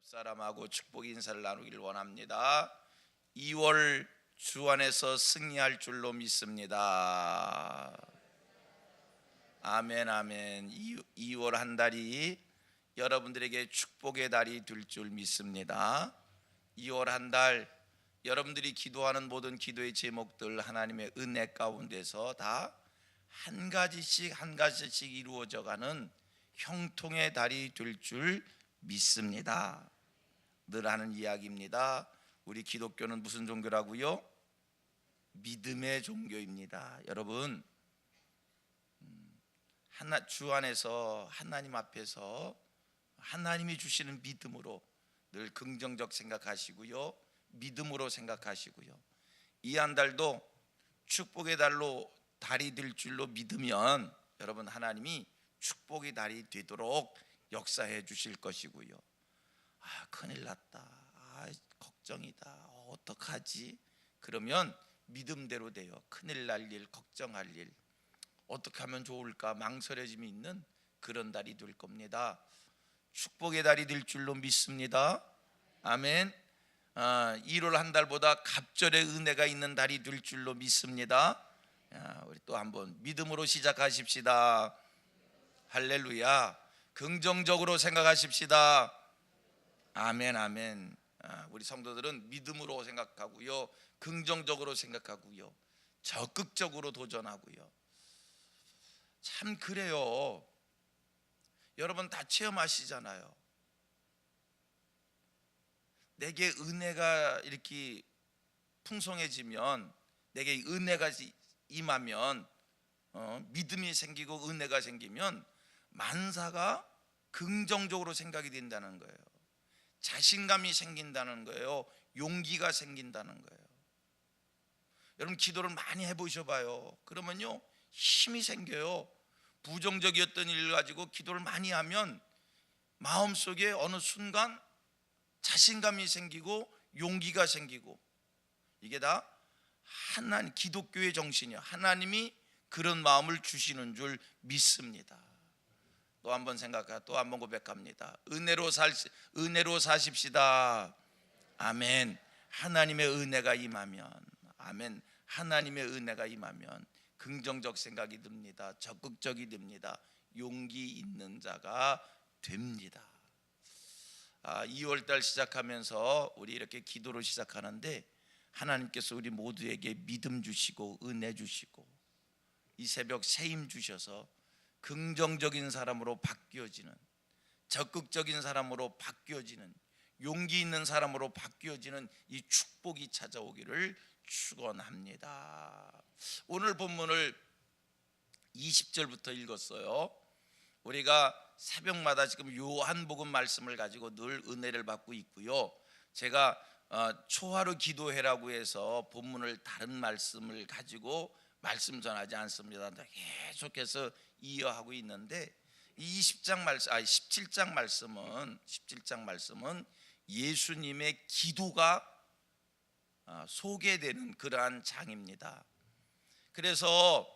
옆사람하고 축복 인사를 나누기를 원합니다. 2월 주 안에서 승리할 줄로 믿습니다. 아멘 아멘. 2월 한 달이 여러분들에게 축복의 달이 될 줄 믿습니다. 2월 한 달 여러분들이 기도하는 모든 기도의 제목들 하나님의 은혜 가운데서 다 한 가지씩 이루어져가는 형통의 달이 될 줄 믿습니다. 늘 하는 이야기입니다. 우리 기독교는 무슨 종교라고요? 믿음의 종교입니다. 여러분, 주 안에서 하나님 앞에서 하나님이 주시는 믿음으로 늘 긍정적 생각하시고요, 믿음으로 생각하시고요, 이 한 달도 축복의 달이 될 줄로 믿으면 여러분, 하나님이 축복의 달이 되도록 역사해 주실 것이고요. 큰일 났다, 걱정이다, 어떡하지? 그러면 믿음대로 돼요. 큰일 날 일, 걱정할 일, 어떻게 하면 좋을까 망설여짐이 있는 그런 달이 될 겁니다. 축복의 달이 될 줄로 믿습니다. 아멘. 1월 한 달보다 갑절의 은혜가 있는 달이 될 줄로 믿습니다. 우리 또 한번 믿음으로 시작하십시다. 할렐루야. 긍정적으로 생각하십시다. 아멘 아멘. 우리 성도들은 믿음으로 생각하고요, 긍정적으로 생각하고요, 적극적으로 도전하고요. 참 그래요. 여러분 다 체험하시잖아요. 내게 은혜가 이렇게 풍성해지면, 내게 은혜가 임하면, 믿음이 생기고 은혜가 생기면 만사가 긍정적으로 생각이 된다는 거예요. 자신감이 생긴다는 거예요. 용기가 생긴다는 거예요. 여러분 기도를 많이 해보셔봐요. 그러면요 힘이 생겨요. 부정적이었던 일을 가지고 기도를 많이 하면 마음속에 어느 순간 자신감이 생기고 용기가 생기고, 이게 다 하나님, 기독교의 정신이요, 하나님이 그런 마음을 주시는 줄 믿습니다. 또 한 번 또 한 번 고백합니다. 은혜로 사십시다. 아멘. 하나님의 은혜가 임하면, 아멘, 하나님의 은혜가 임하면 긍정적 생각이 듭니다. 적극적이 됩니다. 용기 있는 자가 됩니다. 2월달 시작하면서 우리 이렇게 기도로 시작하는데, 하나님께서 우리 모두에게 믿음 주시고 은혜 주시고 이 새벽 새힘 주셔서 긍정적인 사람으로 바뀌어지는, 적극적인 사람으로 바뀌어지는, 용기 있는 사람으로 바뀌어지는 이 축복이 찾아오기를 축원합니다. 오늘 본문을 20절부터 읽었어요. 우리가 새벽마다 지금 요한복음 말씀을 가지고 늘 은혜를 받고 있고요. 제가 초하루 기도회라고 해서 본문을 다른 말씀을 가지고 말씀 전하지 않습니다. 계속해서 이어하고 있는데, 이 17장 말씀은 예수님의 기도가 소개되는 그러한 장입니다. 그래서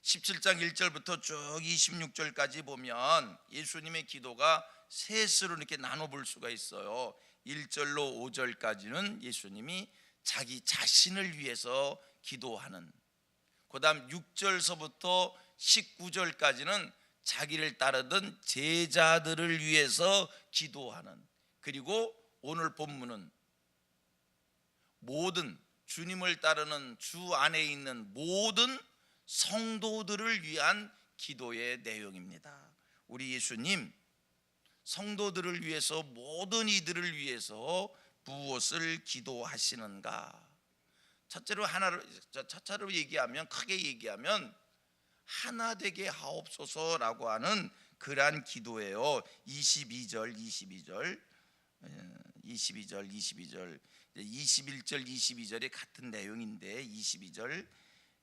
17장 1절부터 쭉 26절까지 보면 예수님의 기도가 셋으로 이렇게 나눠 볼 수가 있어요. 1절로 5절까지는 예수님이 자기 자신을 위해서 기도하는, 그 다음 6절서부터 19절까지는 자기를 따르던 제자들을 위해서 기도하는, 그리고 오늘 본문은 모든 주님을 따르는 주 안에 있는 모든 성도들을 위한 기도의 내용입니다. 우리 예수님 성도들을 위해서, 모든 이들을 위해서 무엇을 기도하시는가? 첫째로 얘기하면, 크게 얘기하면 하나 되게 하옵소서라고 하는 그러한 기도예요. 22절, 21절, 22절이 같은 내용인데, 22절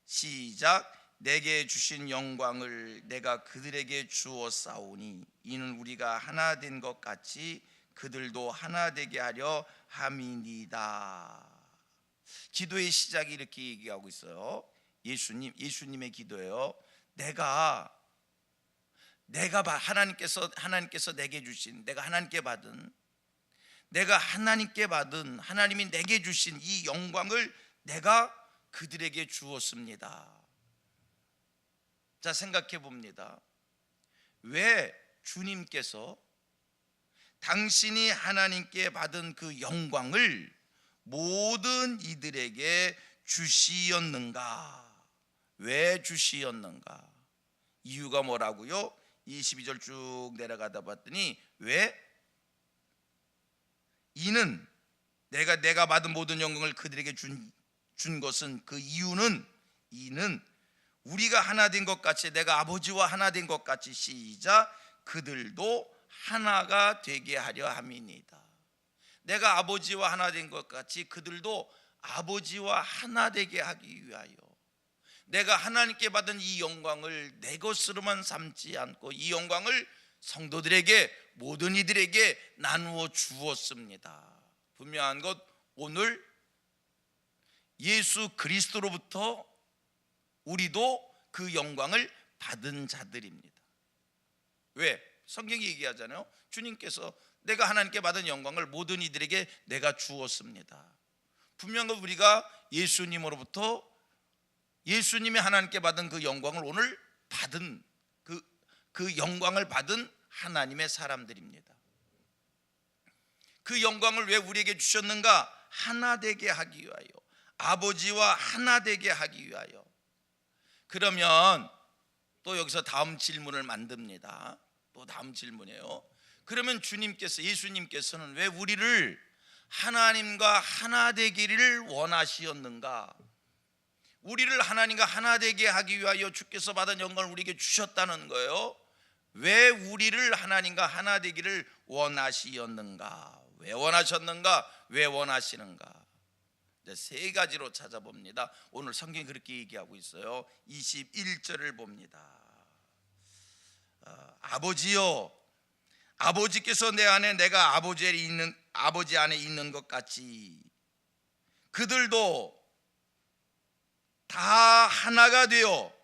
시작. 내게 주신 영광을 내가 그들에게 주었사오니 이는 우리가 하나 된 것 같이 그들도 하나 되게 하려 함이니이다. 기도의 시작이 이렇게 얘기하고 있어요. 예수님의 기도예요. 내가 하나님께서 내게 주신, 내가 하나님께 받은 내가 하나님께 받은, 하나님이 내게 주신 이 영광을 내가 그들에게 주었습니다. 자, 생각해 봅니다. 왜 주님께서 당신이 하나님께 받은 그 영광을 모든 이들에게 주시었는가? 왜 주시었는가? 이유가 뭐라고요? 22절 쭉 내려가다 봤더니 왜? 이는 내가 받은 모든 영광을 그들에게 준 것은, 그 이유는, 이는 우리가 하나 된 것 같이, 내가 아버지와 하나 된 것 같이, 시작, 그들도 하나가 되게 하려 함이니이다. 내가 아버지와 하나 된 것 같이 그들도 아버지와 하나 되게 하기 위하여 내가 하나님께 받은 이 영광을 내 것으로만 삼지 않고 이 영광을 성도들에게, 모든 이들에게 나누어 주었습니다. 분명한 것, 오늘 예수 그리스도로부터 우리도 그 영광을 받은 자들입니다. 왜? 성경이 얘기하잖아요. 주님께서 내가 하나님께 받은 영광을 모든 이들에게 내가 주었습니다. 분명한 것, 우리가 예수님으로부터, 예수님이 하나님께 받은 그 영광을 오늘 받은 그 영광을 받은 하나님의 사람들입니다. 그 영광을 왜 우리에게 주셨는가? 하나 되게 하기 위하여, 아버지와 하나 되게 하기 위하여. 그러면 또 여기서 다음 질문을 만듭니다. 또 다음 질문이에요. 그러면 주님께서, 예수님께서는 왜 우리를 하나님과 하나 되기를 원하시었는가? 우리를 하나님과 하나 되게 하기 위하여 주께서 받은 영광을 우리에게 주셨다는 거예요. 왜 우리를 하나님과 하나 되기를 원하시었는가? 왜 원하셨는가? 왜 원하시는가? 세 가지로 찾아봅니다. 오늘 성경이 그렇게 얘기하고 있어요. 21절을 봅니다. 아버지여, 아버지께서 내 안에, 내가 아버지 안에 있는 것 같이 그들도 다 하나가 되어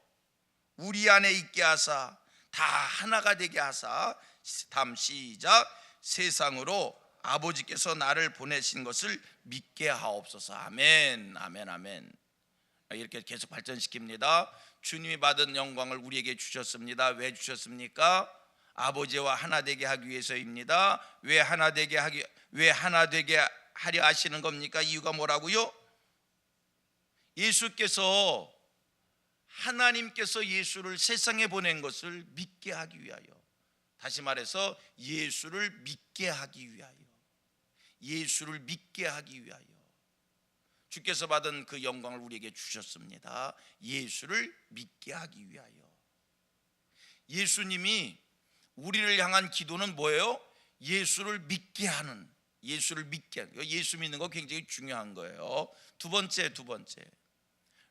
우리 안에 있게 하사, 다 하나가 되게 하사, 다음 시작, 세상으로 아버지께서 나를 보내신 것을 믿게 하옵소서. 아멘, 아멘, 아멘. 이렇게 계속 발전시킵니다. 주님이 받은 영광을 우리에게 주셨습니다. 왜 주셨습니까? 아버지와 하나 되게 하기 위해서입니다. 왜 하나 되게 하려 하시는 겁니까? 이유가 뭐라고요? 예수께서, 하나님께서 예수를 세상에 보낸 것을 믿게 하기 위하여, 다시 말해서 예수를 믿게 하기 위하여, 예수를 믿게 하기 위하여 주께서 받은 그 영광을 우리에게 주셨습니다. 예수를 믿게 하기 위하여. 예수님이 우리를 향한 기도는 뭐예요? 예수를 믿게 하는, 예수를 믿게 하는, 예수 믿는 거 굉장히 중요한 거예요. 두 번째,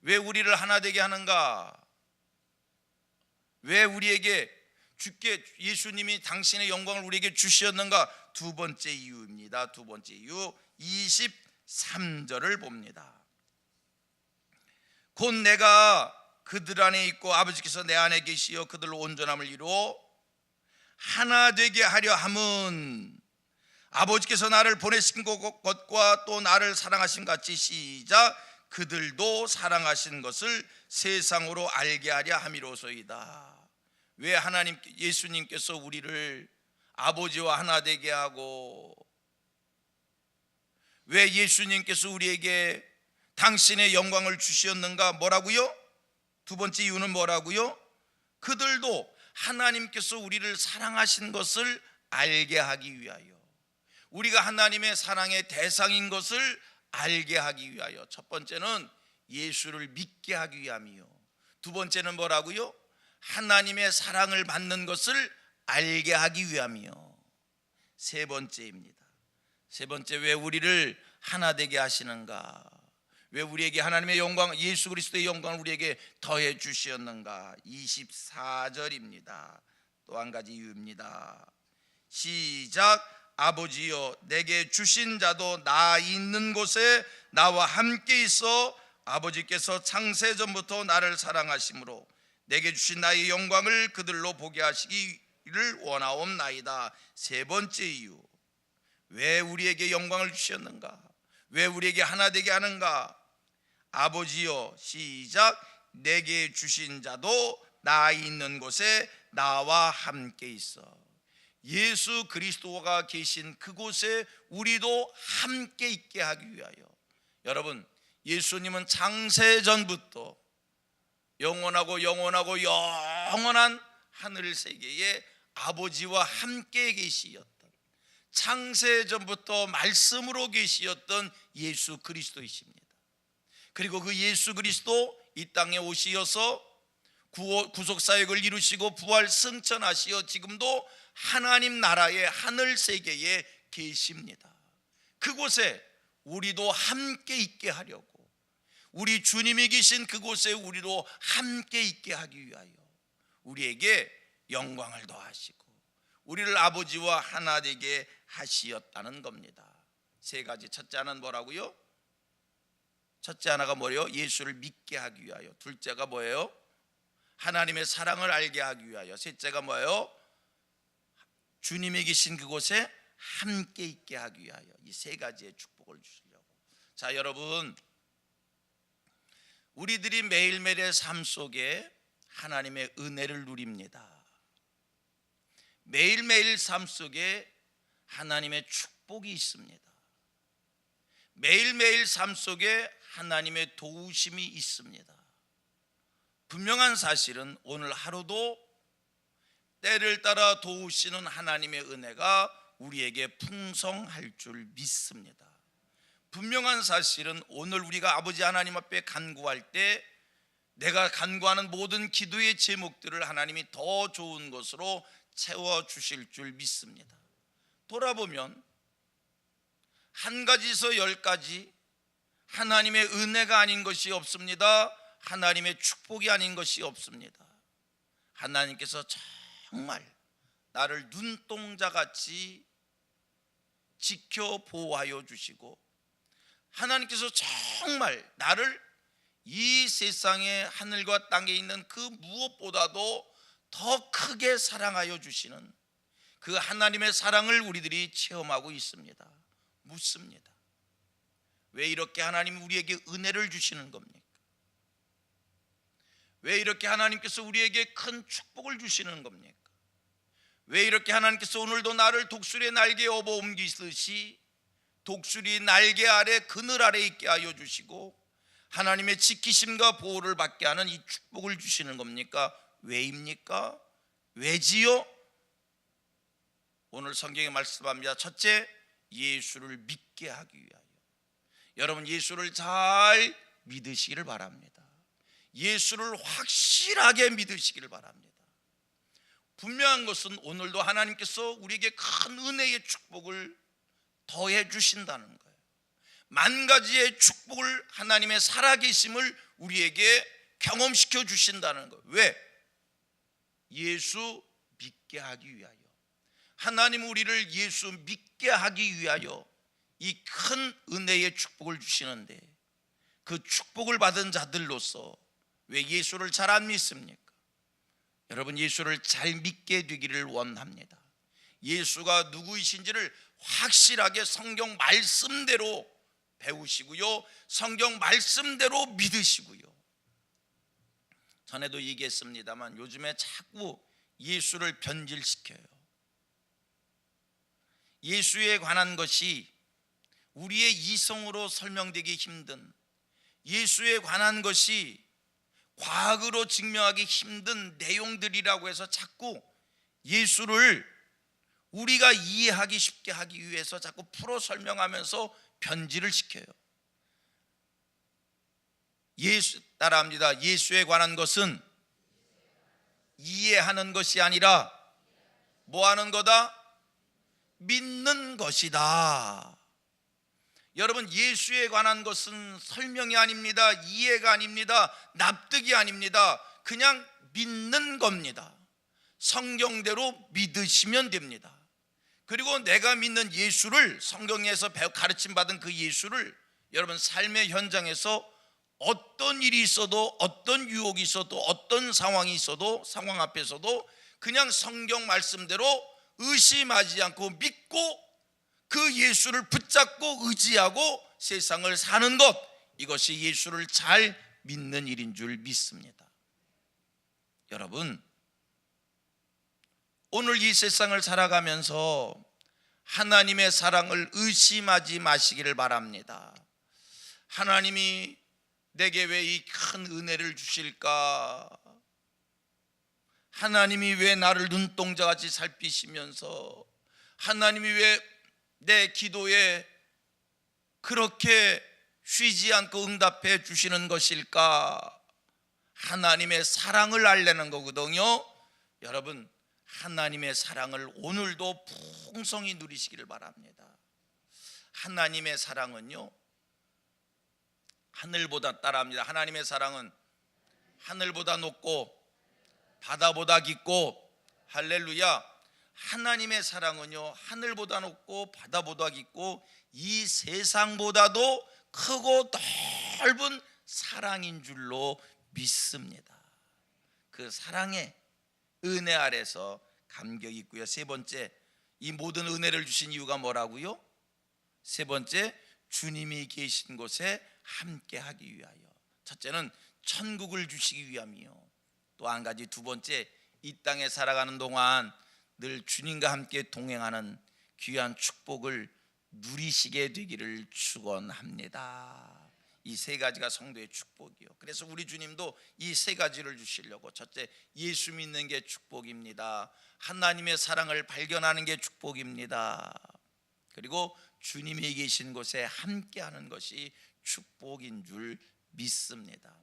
왜 우리를 하나 되게 하는가? 왜 우리에게 예수님이 당신의 영광을 우리에게 주셨는가? 두 번째 이유입니다. 두 번째 이유, 23절을 봅니다. 곧 내가 그들 안에 있고 아버지께서 내 안에 계시어 그들로 온전함을 이루어 하나 되게 하려 함은 아버지께서 나를 보내신 것과 또 나를 사랑하신 같이, 시작, 그들도 사랑하신 것을 세상으로 알게 하려 함이로소이다. 왜 예수님께서 우리를 아버지와 하나 되게 하고, 왜 예수님께서 우리에게 당신의 영광을 주셨는가? 뭐라고요? 두 번째 이유는 뭐라고요? 그들도 하나님께서 우리를 사랑하신 것을 알게 하기 위하여, 우리가 하나님의 사랑의 대상인 것을 알게 하기 위하여. 첫 번째는 예수를 믿게 하기 위함이요, 두 번째는 뭐라고요? 하나님의 사랑을 받는 것을 알게 하기 위함이요. 세 번째입니다. 세 번째, 왜 우리를 하나 되게 하시는가? 왜 우리에게 하나님의 영광, 예수 그리스도의 영광을 우리에게 더해 주시었는가? 24절입니다. 또 한 가지 이유입니다. 시작, 아버지여, 내게 주신 자도 나 있는 곳에 나와 함께 있어 아버지께서 창세전부터 나를 사랑하심으로 내게 주신 나의 영광을 그들로 보게 하시기를 원하옵나이다. 세 번째 이유, 왜 우리에게 영광을 주셨는가? 왜 우리에게 하나 되게 하는가? 아버지여, 시작. 내게 주신 자도 나 있는 곳에 나와 함께 있어. 예수 그리스도가 계신 그곳에 우리도 함께 있게 하기 위하여, 여러분, 예수님은 창세전부터 영원하고 영원한 하늘 세계에 아버지와 함께 계시었던, 창세전부터 말씀으로 계시었던 예수 그리스도이십니다. 그리고 그 예수 그리스도 이 땅에 오시어서 구속사역을 이루시고 부활 승천하시어 지금도 하나님 나라의 하늘 세계에 계십니다. 그곳에 우리도 함께 있게 하려고, 우리 주님이 계신 그곳에 우리도 함께 있게 하기 위하여 우리에게 영광을 더하시고 우리를 아버지와 하나 되게 하시었다는 겁니다. 세 가지. 첫째 하나는 뭐라고요? 첫째 하나가 뭐예요? 예수를 믿게 하기 위하여. 둘째가 뭐예요? 하나님의 사랑을 알게 하기 위하여. 셋째가 뭐예요? 주님이 계신 그곳에 함께 있게 하기 위하여. 이 세 가지의 축복을 주시려고. 자, 여러분, 우리들이 매일매일의 삶 속에 하나님의 은혜를 누립니다. 매일매일 삶 속에 하나님의 축복이 있습니다. 매일매일 삶 속에 하나님의 도우심이 있습니다. 분명한 사실은 오늘 하루도 때를 따라 도우시는 하나님의 은혜가 우리에게 풍성할 줄 믿습니다. 분명한 사실은 오늘 우리가 아버지 하나님 앞에 간구할 때 내가 간구하는 모든 기도의 제목들을 하나님이 더 좋은 것으로 채워주실 줄 믿습니다. 돌아보면 한 가지에서 10가지 하나님의 은혜가 아닌 것이 없습니다. 하나님의 축복이 아닌 것이 없습니다. 하나님께서 정말 나를 눈동자같이 지켜 보호하여 주시고, 하나님께서 정말 나를 이 세상의 하늘과 땅에 있는 그 무엇보다도 더 크게 사랑하여 주시는 그 하나님의 사랑을 우리들이 체험하고 있습니다. 묻습니다. 왜 이렇게 하나님이 우리에게 은혜를 주시는 겁니까? 왜 이렇게 하나님께서 우리에게 큰 축복을 주시는 겁니까? 왜 이렇게 하나님께서 오늘도 나를 독수리의 날개에 업어 옮기듯이 독수리 날개 아래 그늘 아래 있게 하여 주시고 하나님의 지키심과 보호를 받게 하는 이 축복을 주시는 겁니까? 왜입니까? 왜지요? 오늘 성경에 말씀합니다. 첫째, 예수를 믿게 하기 위하여. 여러분, 예수를 잘 믿으시기를 바랍니다. 예수를 확실하게 믿으시기를 바랍니다. 분명한 것은 오늘도 하나님께서 우리에게 큰 은혜의 축복을 더해 주신다는 거예요. 만 가지의 축복을, 하나님의 살아계심을 우리에게 경험시켜 주신다는 거예요. 왜? 예수 믿게 하기 위하여. 하나님 우리를 예수 믿게 하기 위하여 이 큰 은혜의 축복을 주시는데, 그 축복을 받은 자들로서 왜 예수를 잘 안 믿습니까? 여러분, 예수를 잘 믿게 되기를 원합니다. 예수가 누구이신지를 확실하게 성경 말씀대로 배우시고요, 성경 말씀대로 믿으시고요. 전에도 얘기했습니다만 요즘에 자꾸 예수를 변질시켜요. 예수에 관한 것이 우리의 이성으로 설명되기 힘든, 예수에 관한 것이 과학으로 증명하기 힘든 내용들이라고 해서 자꾸 예수를 우리가 이해하기 쉽게 하기 위해서 자꾸 풀어 설명하면서 변질을 시켜요. 예수 따라합니다. 예수에 관한 것은 이해하는 것이 아니라 뭐 하는 거다? 믿는 것이다. 여러분, 예수에 관한 것은 설명이 아닙니다. 이해가 아닙니다. 납득이 아닙니다. 그냥 믿는 겁니다. 성경대로 믿으시면 됩니다. 그리고 내가 믿는 예수를, 성경에서 가르침받은 그 예수를 여러분 삶의 현장에서 어떤 일이 있어도, 어떤 유혹이 있어도, 어떤 상황이 있어도, 상황 앞에서도 그냥 성경 말씀대로 의심하지 않고 믿고 그 예수를 붙잡고 의지하고 세상을 사는 것, 이것이 예수를 잘 믿는 일인 줄 믿습니다. 여러분, 오늘 이 세상을 살아가면서 하나님의 사랑을 의심하지 마시기를 바랍니다. 하나님이 내게 왜 이 큰 은혜를 주실까? 하나님이 왜 나를 눈동자같이 살피시면서, 하나님이 왜 내 기도에 그렇게 쉬지 않고 응답해 주시는 것일까? 하나님의 사랑을 알려는 거거든요. 여러분, 하나님의 사랑을 오늘도 풍성히 누리시기를 바랍니다. 하나님의 사랑은요, 하늘보다 따라합니다. 하나님의 사랑은 하늘보다 높고 바다보다 깊고, 할렐루야. 하나님의 사랑은요, 하늘보다 높고 바다보다 깊고 이 세상보다도 크고 넓은 사랑인 줄로 믿습니다. 그 사랑의 은혜 아래서 감격이 있고요. 세 번째, 이 모든 은혜를 주신 이유가 뭐라고요? 세 번째, 주님이 계신 곳에 함께 하기 위하여. 첫째는 천국을 주시기 위함이요. 또 한 가지, 두 번째, 이 땅에 살아가는 동안 늘 주님과 함께 동행하는 귀한 축복을 누리시게 되기를 축원합니다. 이 세 가지가 성도의 축복이요. 그래서 우리 주님도 이 세 가지를 주시려고, 첫째, 예수 믿는 게 축복입니다. 하나님의 사랑을 발견하는 게 축복입니다. 그리고 주님이 계신 곳에 함께하는 것이 축복인 줄 믿습니다.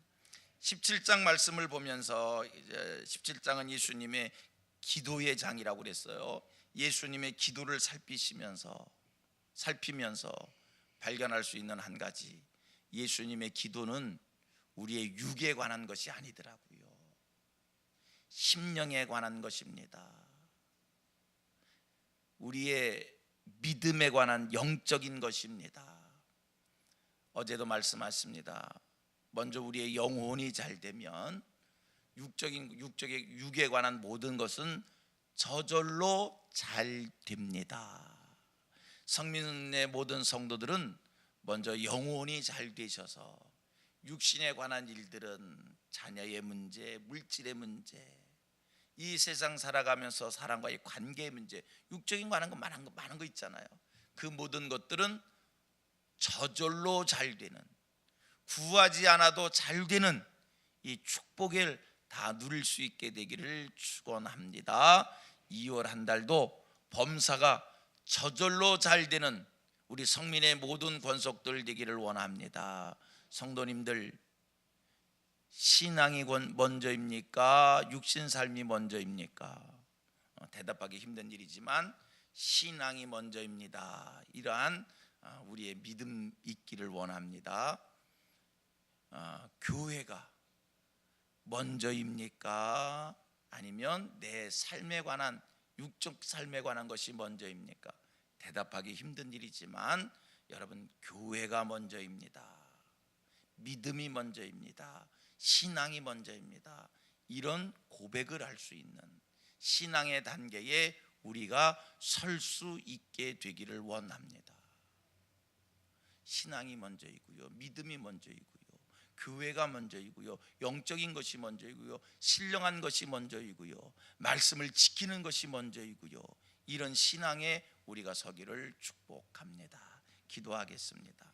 17장 말씀을 보면서, 이제 17장은 예수님의 기도의 장이라고 그랬어요. 예수님의 기도를 살피면서 발견할 수 있는 한 가지, 예수님의 기도는 우리의 육에 관한 것이 아니더라고요. 심령에 관한 것입니다. 우리의 믿음에 관한 영적인 것입니다. 어제도 말씀하셨습니다. 먼저 우리의 영혼이 잘 되면 육에 관한 모든 것은 저절로 잘 됩니다. 성민의 모든 성도들은 먼저 영혼이 잘 되셔서 육신에 관한 일들은 자녀의 문제, 물질의 문제, 이 세상 살아가면서 사람과의 관계의 문제, 육적인 관한 거 많은 거 있잖아요. 그 모든 것들은 저절로 잘 되는, 구하지 않아도 잘 되는 이 축복을 다 누릴 수 있게 되기를 축원합니다. 2월 한 달도 범사가 저절로 잘 되는 우리 성민의 모든 권속들 되기를 원합니다. 성도님들, 신앙이 먼저입니까? 육신 삶이 먼저입니까? 대답하기 힘든 일이지만 신앙이 먼저입니다. 이러한 우리의 믿음 있기를 원합니다. 교회가 먼저입니까? 아니면 내 삶에 관한, 육적 삶에 관한 것이 먼저입니까? 대답하기 힘든 일이지만 여러분, 교회가 먼저입니다. 믿음이 먼저입니다. 신앙이 먼저입니다. 이런 고백을 할 수 있는 신앙의 단계에 우리가 설 수 있게 되기를 원합니다. 신앙이 먼저이고요, 믿음이 먼저이고요, 교회가 먼저이고요, 영적인 것이 먼저이고요, 신령한 것이 먼저이고요, 말씀을 지키는 것이 먼저이고요, 이런 신앙에 우리가 서기를 축복합니다. 기도하겠습니다.